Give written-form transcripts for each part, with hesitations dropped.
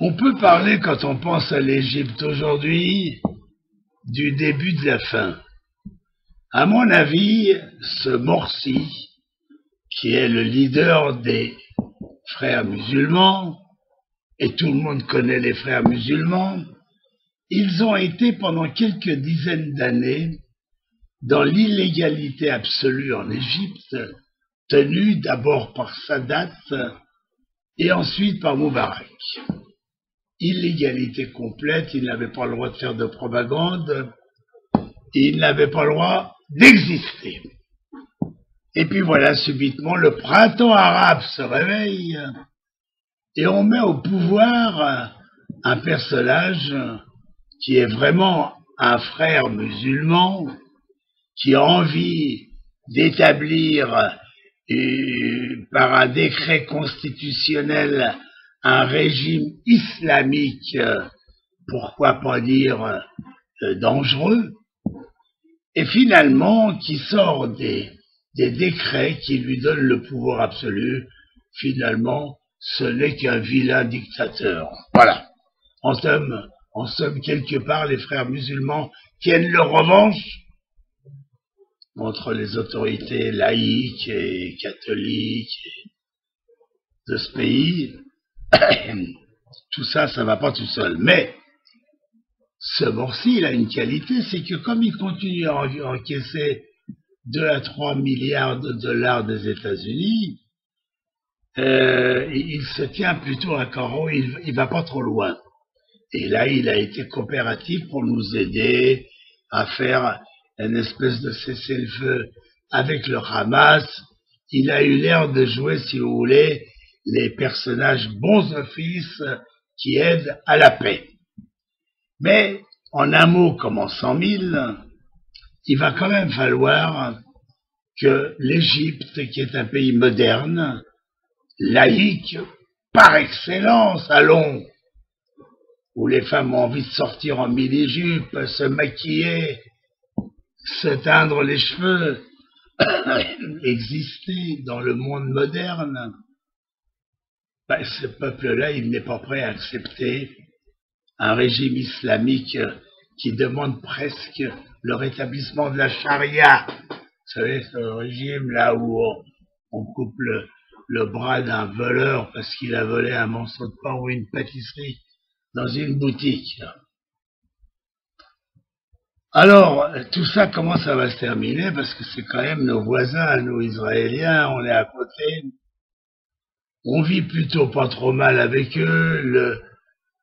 On peut parler, quand on pense à l'Égypte aujourd'hui, du début de la fin. À mon avis, ce Morsi, qui est le leader des frères musulmans, et tout le monde connaît les frères musulmans, ils ont été pendant quelques dizaines d'années dans l'illégalité absolue en Égypte, tenue d'abord par Sadat et ensuite par Moubarak. Illégalité complète, ils n'avaient pas le droit de faire de propagande, ils n'avaient pas le droit d'exister. Et puis voilà, subitement, le printemps arabe se réveille et on met au pouvoir un personnage qui est vraiment un frère musulman, qui a envie d'établir par un décret constitutionnel un régime islamique, pourquoi pas dire dangereux, et finalement qui sort des décrets qui lui donnent le pouvoir absolu. Finalement, ce n'est qu'un vilain dictateur. Voilà. En somme, quelque part, les frères musulmans tiennent leur revanche entre les autorités laïques et catholiques de ce pays. Tout ça, ça va pas tout seul. Mais ce Morsi, il a une qualité, c'est que comme il continue à encaisser 2 à 3 milliards de dollars des États-Unis, il se tient plutôt à carreau, il va pas trop loin. Et là, il a été coopératif pour nous aider à faire une espèce de cessez-le-feu avec le Hamas. Il a eu l'air de jouer, si vous voulez, les personnages bons offices qui aident à la paix. Mais, en un mot comme en 100 000, il va quand même falloir que l'Égypte, qui est un pays moderne, laïque, par excellence, allons, où les femmes ont envie de sortir en mini-jupe, se maquiller, se teindre les cheveux, exister dans le monde moderne, ben, ce peuple-là, il n'est pas prêt à accepter un régime islamique qui demande presque le rétablissement de la charia. Vous savez, ce régime là où on coupe le bras d'un voleur parce qu'il a volé un morceau de pain ou une pâtisserie dans une boutique. Alors, tout ça, comment ça va se terminer? Parce que c'est quand même nos voisins, nous Israéliens, on est à côté. On vit plutôt pas trop mal avec eux,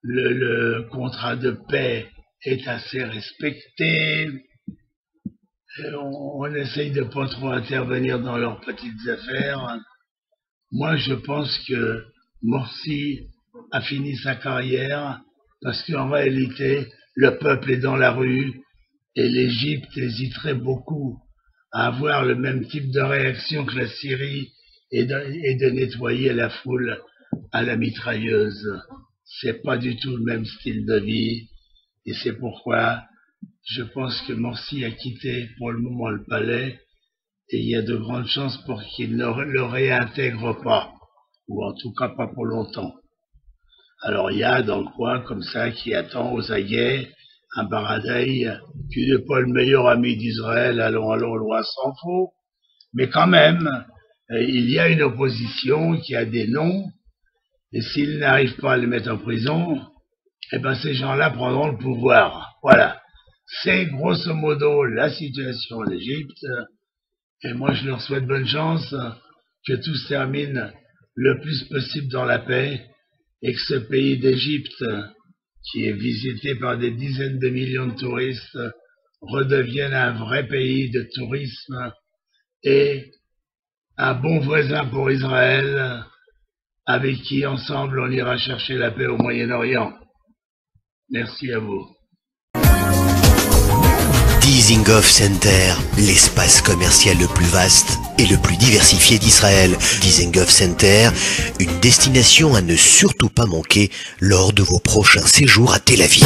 le contrat de paix est assez respecté, on essaye de pas trop intervenir dans leurs petites affaires. Moi, je pense que Morsi a fini sa carrière parce qu'en réalité, le peuple est dans la rue et l'Égypte hésiterait beaucoup à avoir le même type de réaction que la Syrie et de nettoyer la foule à la mitrailleuse. C'est pas du tout le même style de vie, et c'est pourquoi je pense que Morsi a quitté pour le moment le palais, et il y a de grandes chances pour qu'il ne le réintègre pas, ou en tout cas pas pour longtemps. Alors il y a dans le coin comme ça qui attend aux aguets un Baradei qui n'est pas le meilleur ami d'Israël, allons, loin s'en faut, mais quand même, il y a une opposition qui a des noms, et s'ils n'arrivent pas à les mettre en prison, eh ben ces gens-là prendront le pouvoir. Voilà. C'est grosso modo la situation en Égypte, et moi je leur souhaite bonne chance, que tout se termine le plus possible dans la paix, et que ce pays d'Égypte, qui est visité par des dizaines de millions de touristes, redevienne un vrai pays de tourisme, et un bon voisin pour Israël, avec qui ensemble on ira chercher la paix au Moyen-Orient. Merci à vous. Dizengoff Center, l'espace commercial le plus vaste et le plus diversifié d'Israël. Dizengoff Center, une destination à ne surtout pas manquer lors de vos prochains séjours à Tel Aviv.